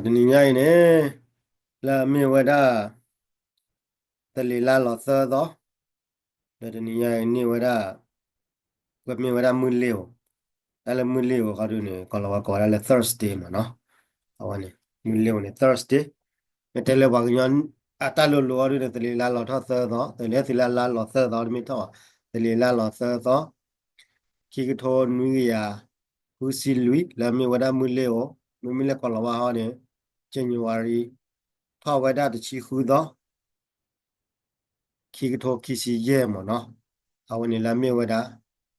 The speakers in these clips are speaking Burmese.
ဒီနေ့ညနေလာမေဝဒတလီလာလောသသောဒီနေ့ညနေဝဒကမေဝဒမူလီယိုအဲ့လေမူလီယိုခါဒူနေကလောကောရလေ Thursday မနော်အဝနေမူလီယိုနေ Thursday မတဲလေဘာကညန်အတလိုလိုရူနေတလီလာလောသသောတလီသီလာလာလောသသောမိတော့တလီလာလောသသောခိကထောနူယာဟူစီလူီလာမေဝဒမူလီယိုမီလေကလောဝါဟောနေ January ထောဝဒတချီခူသောခိကထောခိစီရဲမနော်အဝနေလာမေဝဒ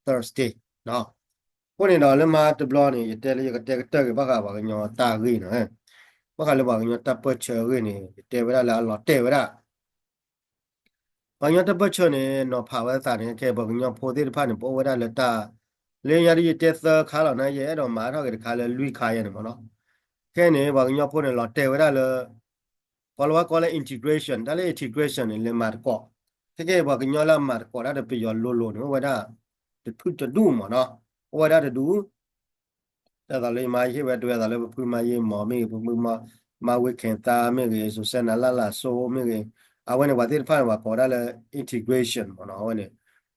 Thursday နော်ကိုနေတော့လည်းမတဘလနေတဲလေကတဲဘာကဘာကညောတာရီနော်ဘာကလည်းဘာကညောတပ်ပတ်ချရီနေတဲဝရလာလောတဲဝရဘာညောတပ်ပတ်ချနေနော်ဖာဝဲစာနေကဲဘာကညောဖိုသေးတဖာနေပေါ်ဝရလက်တာလေရရီတဲသခါလောနေရဲ့တော့မာတော့ကခါလဲလွိခါရဲ့နော်ကဲနေဘာကညောဖိုနေလောတဲဝရလေကောလဝကောလေ integration ဒါလေ integration လေမာကောကဲဘာကညောလာမာကောဒါတပြရောလိုနော်ဝဒတထုတဒူမနော်ဝဒတဒူแต่เลยมาเยอะด้วยแต่เลยพูดมาเยอะหมอไม่พูดมาเวกแข่งตาไม่เลยสุเซนาลาโซไม่เลยเอาไว้ในวันที่ผ่านมาก็ได้เลย integration มันเอาไว้เนี่ย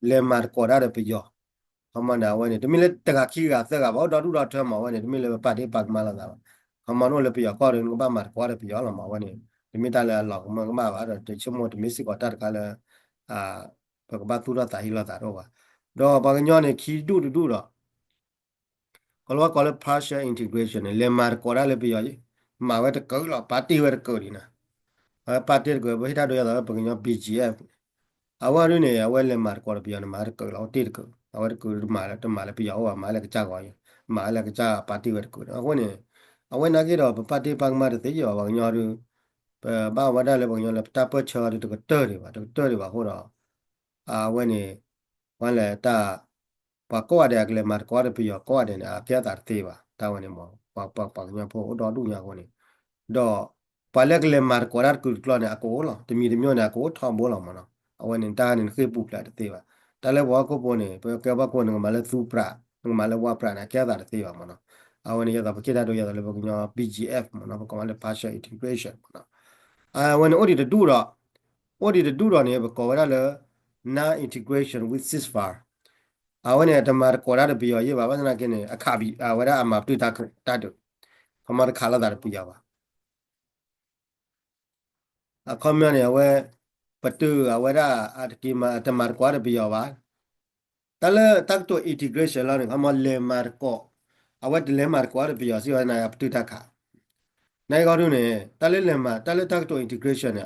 เลมาก็ได้เลยไปย่อเขามันเอาไว้เนี่ยที่มีเลยแต่ก็ขี้กับแต่ก็บอกดูเราเท่ามาไว้เนี่ยที่มีเลยปฏิปักษ์มาแล้วนะเขามันโน่นเลยไปย่อก็เรื่องก็บ้ามาก็ได้ไปย่อแล้วมาไว้เนี่ยที่มีแต่เลยหลอกมันก็มาว่าแต่ชั่วโมงที่มีสิก็ตัดกันเลยอ่าปกบ้านทุเรศตาฮิลาตาโรวะดอกบางอย่างเนี่ยขี้ดูหรอ कलवा college partial integration ले मार कोरा ले पियो जी मावे तो कल पार्टी वर कोरी ना पार्टी को बहिरा दो यादा पगियो बीजीएफ अवर ने अवर ले मार कोरा पियो मार कल तिर को अवर को मार तो मार पियो वा मार के चा गयो मार के चा पार्टी वर को अवर ने अवर ना के रो पार्टी पांग मार ते जो वा न्यो रु बा वडा ले पगियो ले ता प छ तो टर रे बा हो रो अवर ने wan le ta pa ko ade akle mar ko ade pio ko ade na pya tar te ba ta wane mo pa nya po do du nya ko ni do pa le kle mar ko rar ku klo ne ko lo te mi de myo na ko thom bo lo mo no awane ta ne khwe pu pla te ba ta le wa ko po ne pe ke ba ko ne ma le su pra ma le wa pra na kya tar te ba mo no awane ya da pa ke da do ya da le ba nya PGF mo no ko ma le partial integration mo no when odi de du ro odi de du ro ne ba ko wa le na integration with ceasefire အဝနဲ့တမကောရတဲ့ပြောရေးပါဘာသနာကင်းနေအခါပြီးအဝရအမပြတာတတ်တယ်ခမရခါလာတာပြရပါအခမရနေအဝပတူအဝရအတကိမတမကောရပြောပါတလတက်တော့ integration လာနေခမလေမာကောအဝတလေမာကောရပြောစီဝနာပတူတခါနိုင်ကောတို့နေတလေလေမာတလေတက်တော့ integration နေ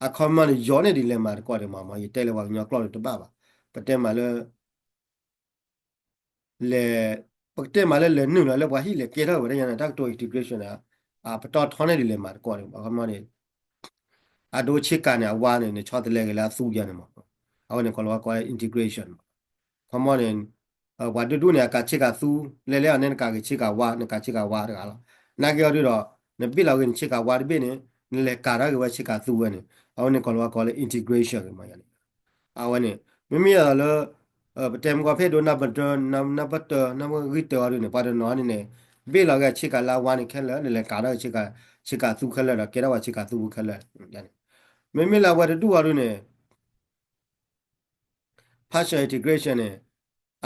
အခမရယောနေဒီလေမာကောရမှာမရတဲလေဝညောကလောတပါပါပတဲမှာလေ le pakte male le nu la le wa hi le ke ra wa ya tak to integration a pa to thone di le mar ko ne ba ma ne a do chik ka ne wa ne chwa de le ke la su ya ne ma a ne ko lo ko integration ခမနေဝါဒဒုနေကချစ်ကသူလဲလဲနဲ့ကချစ်ကဝါနဲ့ကချစ်ကဝါတကလားနာကြော်ရတော့နပိလောက်ကချစ်ကဝါတပိနေလဲကာရကဝချစ်ကသူဝဲနေအောင်းနေကောလောကောလေ integration ကမရနေအဝနေမိမိရလောပတမ်ကဖေဒိုနာဘတ်နာဘတ်နာမဂီတောရနေပါဒနောနေဘေလောက်ကချစ်ကလာဝါနေခဲလဲလဲကာရချစ်ကသူခဲလဲတော့ကေရဝချစ်ကသူခဲလဲမိမိလာဝါဒဒုဝါရနေ partial integration နဲ့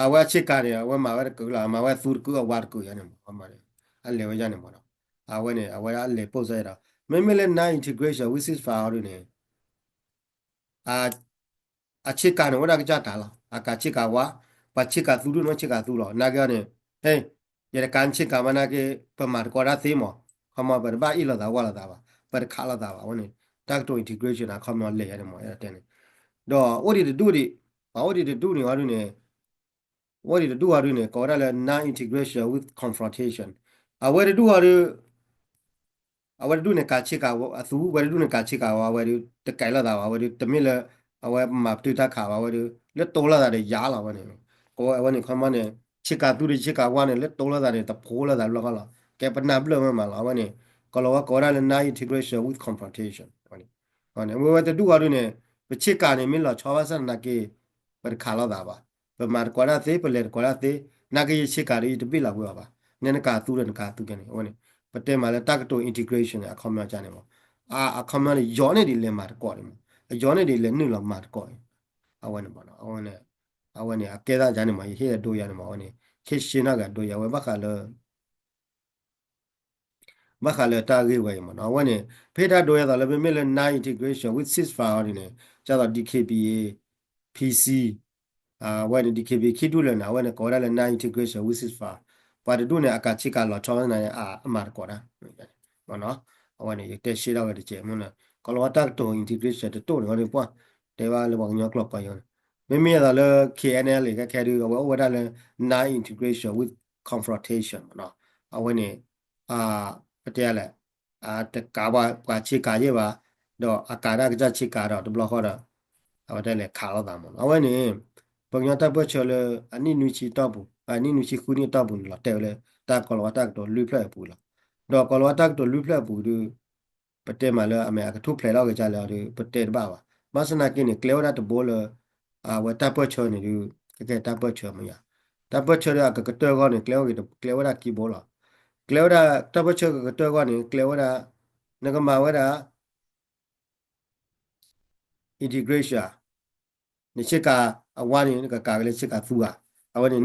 အဝါချစ်ကရဝမှာဝကူလာမှာဝသူကူဝါကူရနေမှာမှာလေအလေဝရနေမှာတော့အဝနဲ့အဝရအလေပုတ်ဆဲတာမိမိလည်း nine integration which is far ရနေအာအချစ်ကနဝရကကြတာလားအကချစ်ကဝါပချစ်ကသူတို့နော်ချစ်ကသူတော့နာကြနေဟဲ့ရကန်ချစ်ကမနာကေပမာကောရသေးမောခမဘရဘာဣလတာဝလာတာပါပရခါလာတာပါဝနေတက်တို integration အခမလေရတယ်မောအဲ့တဲ့နေတော့ what did do ဒီဘာ what did do နေဝါရနေ what did do ဝါရနေကောရလဲ non integration with confrontation အဝဲတူဝါရအဝဲတူနေကချစ်ကအသူဝဲတူနေကချစ်ကဝါဝဲတကယ်လာတာဝါဝဲတမင်လဲအဝဲမတူတာခါဝါဝဲလက်တော်လာတာရာလာဝဲနေကိုအဝဲနေခမနေချစ်ကသူချစ်ကဝါနေလက်တော်လာတာတဖိုးလာတာလောကလာကဲပနာဘလမမလာဝဲနေကောလောကောရလဲ non integration with confrontation ဟောနေဝဲတူဝါရနေချစ်ကနေမင်းလာချောပါစနာကေပရခါလာတာပါပမာကောရသေးပလေကောရသေးနာကေချစ်ကရီတပိလာဝဲပါနနကသူရနကသူကနေဟောနေပ แต่มาแล้วตักตัว integration อะคอมมาจานเนี่ยมั้งคอมมาเนี่ยย้อนเนี่ยดีเลยมาก่อนมั้งย้อนเนี่ยดีเลยนึ่งเรามาก่อนเอาไว้เนี่ยบ้างเอาไว้เนี่ยแกได้จานเนี่ยมั้งเฮียดูยานเนี่ยมั้งเนี่ยแค่ชินากันดูยาไว้บ้ากันเลย bakale target way man awane pheda do ya la be mele na integration with ceasefire ne cha da DKBA PC when DKB kidu le na when ko le na integration with ceasefire pa de do ne aka chika lo chaw na amar ko da no awane ye te shi da de che mun na ko lo ta to integration de to ne po de ba le ba nyo clock pa yo me me da le KNL le ka ka du wa da le na integration with confrontation no awane ပတဲလဲတကားပါချေကာရဲ့ပါတော့အကာဒါကကြချေကာတော့တဘလခေါ်တော့အနိနုချီတော့ဘူးအနိနုချီခုနီတော့ဘူးလို့တဲလဲတာကောလောတာကတော့လူဖလဲဘူးကြလဲဒီပတဲတပါပါမစနာကိနေကလေဝတာတဘောလကလေဝတာတဘချေကတဘောကနေကလေဝတာနကမာဝတာ ni chika awani ni ka kagale chika thua awani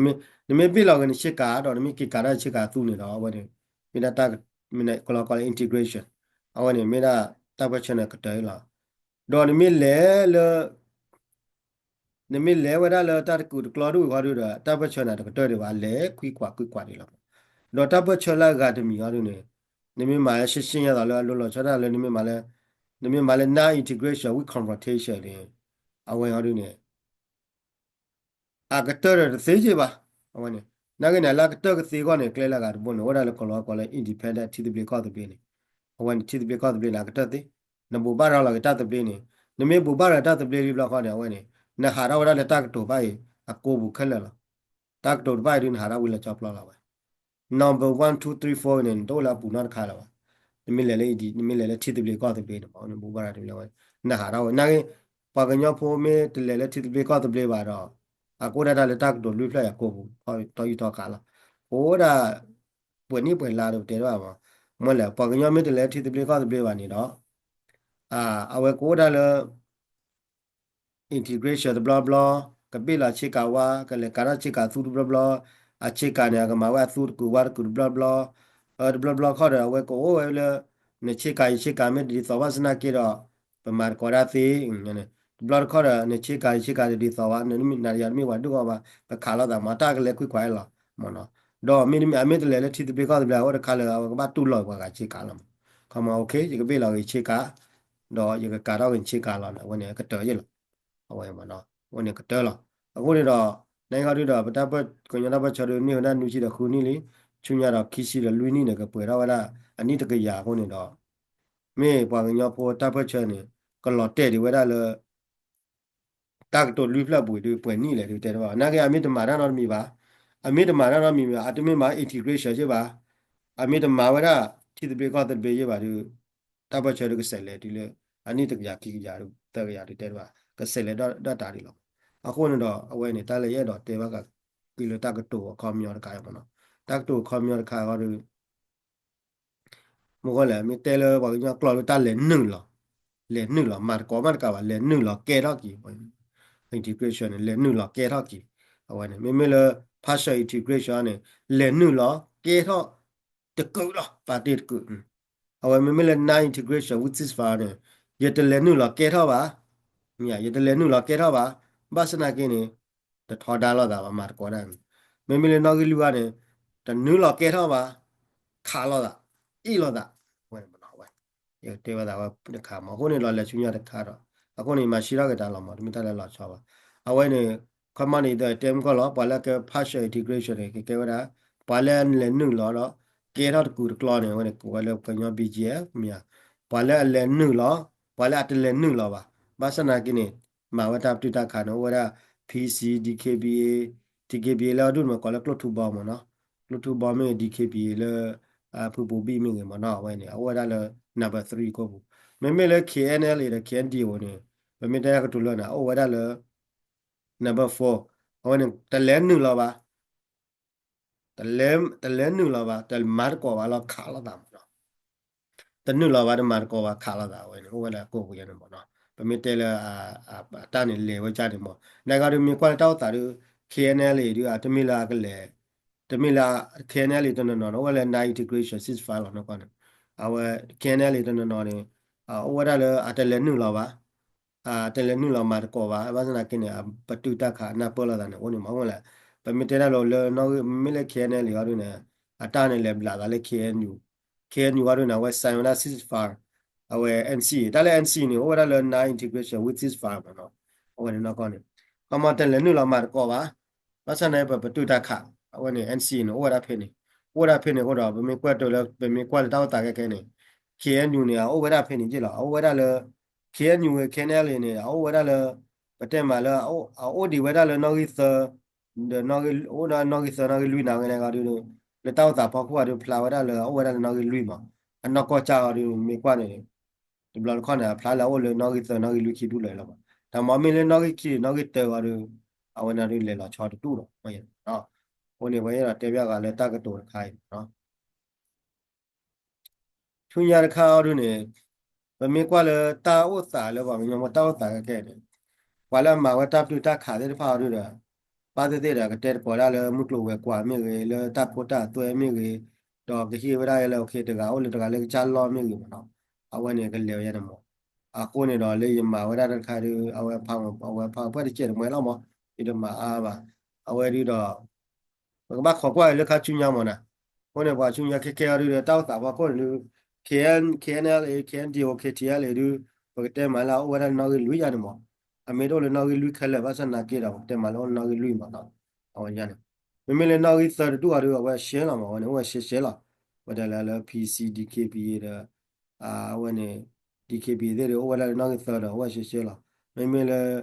ni me bilo ni chika do ni ki kara chika thu ni do awani mina ta mina kola integration awani mina ta ba chana ka tai la do ni mi le wada le ta ku klo du wa du da ta ba chana ka tai de ba le kwi kwa ni la do ta ba chala ga de mi ga du ni mi ma shi shin ya da lo chana le ni mi ma le na integration with confrontation ni awani ha du ni ကတော်ရသေးကြပါဟောနေနာကနေလာကတော်ကသေးကောနေကလဲလာကဘုံဝရလကလောကလဲ independent တိတိပလေကောတပင်းနေဟောဝင်တိတိပလေကောတပင်းလာကတတ်သေးနမေဘူဘာရတတ်တပလေဘလခေါနေဟောဝင်နဟာရဝရလက်တကတိုဘာအကိုဘူခက်လဲလားတကတိုဘာရင်းဟာရဝိလချောပလာလာဝဲ number 1 2 3 4နေတော့လာပူနာခါလာဝါနမေလေလေဒီနမေလေလေတိတိပလေကောတပင်းနေပေါ့ဘူဘာရတပလေဝဲနဟာရဝနာကေပကညောဖိုမေတလေလေတိတိပလေကောတပလေပါတော့ akoda da le tak do lu pla ya ko bu to yu to kala oda pwe ni pwe la do te ba ma mo le pa gnyo me de le thi de ple ka de ple ba ni do awe ko da le integration blah blah ကပိလာချေကာဝါကလေကာရာချေကာသူ blah blah အချေကာနေကမာဝါသူကူဝါကူ blah blah blah blah ခေါ်တယ်အဝဲကိုဝဲလေနေချေကာချေကာမေဒီသောဝစနာကေတော့ပမာကောရာသေးနေ blah ခေါ်တယ်နေချေကာချေကာဒီသောဝနမိနာရမိဝါဒုကပါခါလာတာမတာကလေခွိခွိလာမနော်တော့မိနိအမေတလေလေတိတိပိကောတဘလာဝရခါလာကမโอเคဒီကပိလာကိုခြေကာတော့ယကကာတော့ဝင်ခြေကာလာဝနေကတော်ရလို့အဝဲမနော်ဝနေကတော်လာအခုနေတော့နိုင်ကတို့တော့ပတပတ်ကိုညနာပတ်ချော်နေနူးနာနူးချီတော့ခုနီလီချွညာတော့ခီစီလလူနီးနေကပြေတော့နာကအမိတမာရတော့မီပါအမိတမာရတော့မီပါအတမေမာ တိတပေကောတပေရပါသူတပတ်ချော်ကဆက်လေဒီလေအနိတကရကီကြရုတကရတတဲပါကဆက်လေတော့တတာဒီလောအခုနေတော့အဝဲနေတလည်းရတော့တေဘကကိလတကတိုခေါ်မြော်တခါကတော့ mugole mi tele wa nya klo ta le nung lo mar ka wa le nung lo ke ro ki integration le nung lo ke ro ki awane me me le partial integration ne le nung lo ke ro de ku lo pa de ku awane me me le na integration with this far ne ye de le nung lo ke ro ba nya ye de le nung lo ke ro ba ba sana ke ne de tho da lo da ba mar ko da me me le no ki lu wa ne de nung lo ke ro ba kha lo da i lo da wen ma no ye te ba da wa de kha ma ho ne lo le chu nya de kha ro a ko ne ma shi ra ke da lo ma mi ta le lo cha ba a we ne kha ma ne de tem ko lo pa la ke partial integration ke wa da pa le le nu lo lo ke ra ku de klo ne we ne ko le ko nya BGF mi ya pa le le nu lo pa le at le nu lo ba sa na ki ne ma wa ta tu ta kha no wa da PC DKBA DKBA လာတို့မကောလကလထူပါမနော်ကလထူပါမေ DKBA လာဖူပူဘီမင်းမနော်ဝဲနေအဝဒါလ number 3ကိုဘူးမမေလေ KNL လေ KND ဝနေမမေတဲ့ကတူလနာအဝဒါလ number 4ဟောနေတလဲနူလာပါတလဲနူလာပါတမာကောပါလာခါလာတာမနော် တနုလာဘာဒမာကောဘာခါလာတာဝဲဟိုဝဲလာကိုကိုရနေပေါ့နော်ပမေတဲလာအာတာနေလေဝဲကြတယ်ပေါ့နိုင်ကရမြေကွာတောက်တာရ KNL တွေအတမီလာကလေတမီလာ KNL တနနော်ဝဲလဲ9 integration 6 file နော်ကောအဝဲ KNL တနနော်နေဝဲဒါလဲအတလဲနုလာပါတလဲနုလာမှာကောပါဘာစနာကင်းနေပတူတခါနာပေါ်လာတယ်ဝနေမဟုတ်လားပမေတဲလာလောနော်မီလေ KNL ရရနေအတာနေလဲဘလာလဲ KNU KNU ကတော့နော်ဝဲဆိုင်ဝလာ6 file အဝဲ NC ဒါလည်း NC နေဟိုဒါလည်း9 integration with this file ပေါ့နော်ဟိုကနေနော်ကောနေကမတလည်းနုလာမှာကောပါဘာစနာပတူတခါအဝဲနေ NC နေဟိုဒါဖိနေဟိုဒါဖိနေဟိုတော့ဘမေကွတ်တော့လဲဘမေကွတ်တောက်တာကဲနေ KNU နေဟိုဝဲဒါဖိနေကြည့်လားဟိုဝဲဒါလဲ KNU ရဲ့ KNL နေဟိုဝဲဒါလဲပတက်မှာလဲဟိုဒီဝဲဒါလဲနော်ဂီသနော်ဂီဟိုဒါနော်ဂီသနော်ဂီလူနာငနေကတူလေတောက်တာပေါ့ကွာဒီဖလာဝဲဒါလဲဟိုဝဲဒါနော်ဂီလူမှာအနော်ကောချာဒီမေကွာနေဒီဘလခွန်နာဖလာလာဝလေနော်ဂီသနော်ဂီလူခီတူလဲလားဒါမမင်းလေနော်ဂီခီနော်ဂီတဲဝါရအဝနာရီလေလာချောတူတော့မရနော်ဟိုနေဝဲရတဲပြကလည်းတကတူခိုင်းနော်ချွန်ရခါရနေဘမေကွာလေတာဥစာလေဘာမင်းမတာဥစာကဲတယ်ဝါလာမှာဝတာပူတာခါတဲ့ဖာရပါတဲ့တဲ့ကတဲ့ပေါ်လာလေမှုကလိုဝဲကွာမြေလေတာပိုတာတွဲမြေတော့ကကြီးဝရရလေโอเคတကအိုလေတကလည်းချာလောမြေနော်အဝနေကလေရတယ်မောကိုနေတော့လေမှာဝရတဲ့ခါဒီအဝဲဖောင်းဖက်တဲ့ကျဲမွဲလောက်မောဒီတော့မှာအားပါအဝဲဒီတော့ဘာခေါ်ကွာလေခါချူညာမောနာကိုနေပါချူညာခဲခဲရတဲ့တောက်တာဘာကိုလူ KNL KNDO KTL လူဘကတဲ့မလာဝရနော်လူရတယ်မောအမေတို့လည်းနောက်ကြီးလွိခက်လက်ပါစနာကြည့်တော့တယ်မလို့နောက်ကြီးလွိမှာတော့အဝရတယ်မမေလည်းနောက်ကြီးသတူအရဝဲရှင်းလာမှာဝဲဝဲရှင်းလာဝဲတယ်လည်း PCDKPA တဲ့ဝဲနေ DKPA တဲ့ဝဲလည်းနောက်ကြီးသတော့ဝဲရှင်းလာမမေလည်း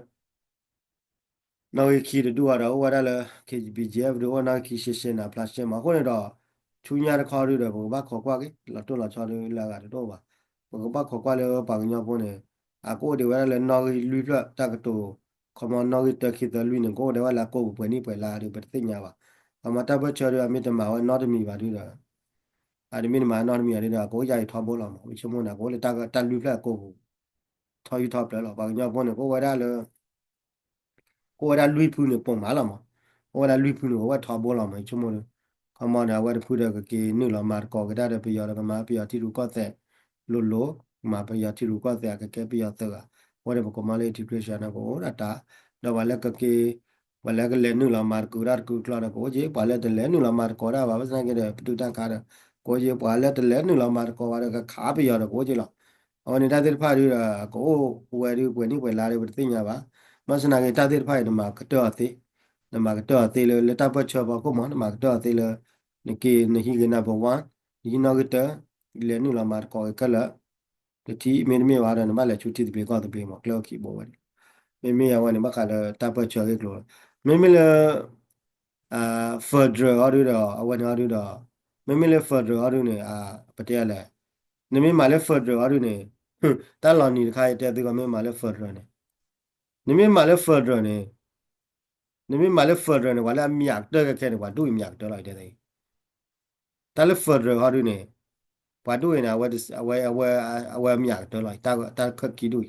နောက်ကြီးခီတူရတော့ဝဲတယ်လည်း KBGF တို့နောက်ခီရှင်းနာ plus ရှင်းမှာခုနေတော့ချူညာတခေါ်ရတော့ဘာခေါ်ကွာကေလာတော့လာချော်လာကတော့ပါဘာခေါ်ကွာလဲပါကညောပေါ်နေကိုဒီဝဲလည်းနောက်ကြီးလွိရတကတူခမနော်ဂီတခိတလူနေကိုဒေဝလာကိုပွေနိပွေလာဒီပတိညာပါအမတဘချောရအမိတမဝနော်တမီပါဒီတော့အဒီမီမနော်တမီရတဲ့ကိုကြိုက်ထောပေါ်လာမှာချမနာကိုလေတကတလူဖလက်ကိုထော်ယူထော်ပလတော့ဘာညောပေါ်နေကိုဝရလေကိုဝရလွိဖူးနေပုံမာလာမှာကိုဝရလွိဖူးနေဝထောပေါ်လာမှာချမလို့ခမနာဝရဖူးတဲ့ကေနုလာမာကောကတဲ့ပြရကမှာပြတီလူကောတဲ့လိုလိုမှာပြတီလူကောတဲ့ကဲပြရတဲ့ဝရဘကမလေးဒီဂရရှာနာကိုရတာတော့ဝလကကေဝလကလေနုလာမာကူရကူကလာကိုကြီးပါလက်တလဲနုလာမာကောရာဘာစနာကတဲ့ပတူတကားကိုကြီးပါလက်တလဲနုလာမာကောရကခါပြရကိုကြီးလားအော်နေတာတဲ့ဖာရီကိုဝယ်ရီဝယ်နိဝယ်လာတယ်ပတိညာပါမစနာကေတာတဲ့ဖာရီမှာကတော့သေးနမကတော့သေးလေလက်တပတ်ချောပါကိုမနမကတော့သေးလေနကေနဟိကနာဘဝဒီနောကတလေနုလာမာကောကလာတတိမင်းမေဝါရနမလည်းချူတီပြေကောတပြေမကလော်ကီဘောဝဲမေမေယဝနေမခါလတပတ်ချော်ကေကလောမေမေလဖာဒရအရူတော့အဝနာရူတော့မေမေလဖာဒရအရူနေပတေလဲနမေမာလဲဖာဒရအရူနေတာလော်နီခိုင်တဲ့ဒီကမေမာလဲဖာဒရနေနမေမာလဲဖာဒရနေနမေမာလဲဖာဒရနေဝါလာမြတ်တဲ့ခဲနေကွာဒူမြတ်တော့လိုက်တဲ့တာလဲဖာဒရအရူနေဘာဒူနေအဝဲမြတ်တော့လိုက်တာခက်ကီဒူ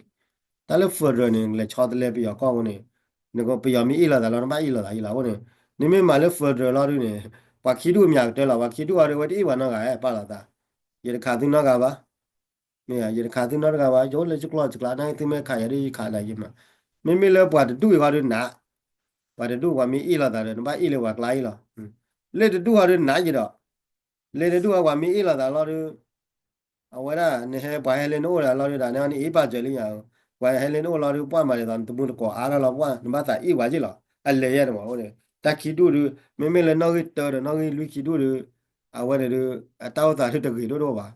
တာလဲဖာဒရနေလေချောတယ်လဲပြကောင်းနေငါပြမီအီလာတာလောမအီလာတာအီလာဟိုနေနိမေမာလဲဖာဒရလာရူနေဘာခီဒူမြတ်တယ်လာဘာခီဒူအရဝတီဝနာကပါလာတာရခါသူနာကပါမေရခါသူနာကပါယောလေချကလောချကလာနိုင်သူမဲခါရရီခါလာယမမေမေလဲပွားတူရရနာပွားတူဝမီအီလာတာတယ်ဘာအီလေဝကလာအီလာလေတူရရနာကြတော့လေတူဝမီအီလာတာလာရအဝရနေဟဲဘာဟဲလေနိုလာလာရတာနေအေးပါကြလိရဝါဟဲလေနိုလာရပွားမာရတာတမှုတကောအားလာပွားနမတာအေးဝါကြလားအလေရတယ်မဟုတ်လေတခီတူရမေမေလေနော်ဂီတော်နော်ဂီလူခီတူရအဝရရအတောက်တာထတကီတို့တော့ပါ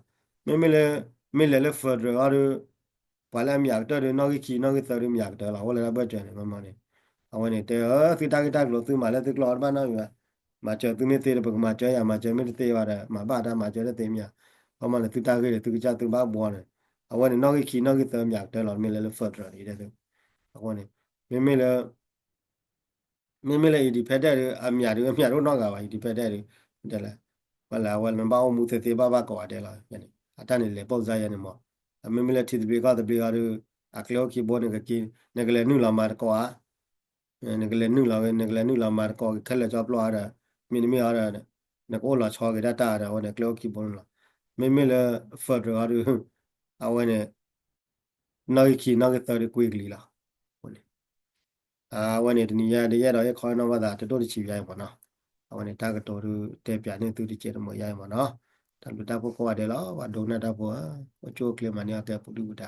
မေလေဖဒရရဘာလဲမြတ်တော်နော်ဂီခီနော်ဂီတော်ရမြတ်တော်လာဝလာဘတ်တယ်မမနေအဝနေတဲ့စီတာကတာကလို့သူမလည်းသူကလောဘာနော်ရမှာကျသူနေသေးတယ်ပကမှာကျရမှာကျမေသေးရတယ်မှာပါတာမှာကျတဲ့သေးမြဘာမှလည်းသူတာခဲ့တယ်သူကကြသူဘာဘောတယ်အဝနေနော်ဂီခီနော်ဂီတော်မြတ်တော်လာမေလေဖဒရနေတဲ့သူအဝနေမေမေလေဒီဖက်တဲ့အမြတ်တို့နောက်ကပါဒီဖက်တဲ့တယ်လားဝလာဝလဘာမှုသေးသေးဘာကောတယ်လားယနေ့ atani le pauza ya ne mo memele ti de ga de ga ru aklo ki bo ne ki ne gele nu la mar ko a ne gele nu la mar ko khale job lo ara min mi ara ne ko la chaw ge da ta ara ne klo ki bo la memele fa de ga ru awane na ki na ge ta de ku gli la wane ni ya de ya da ya ko na wa da to de chi ya mo na wane ta ga to ru te pya ne tu di che mo ya mo na ta lu ta ko ko de la wa do na da bo o cho kle ma ne ta pu du da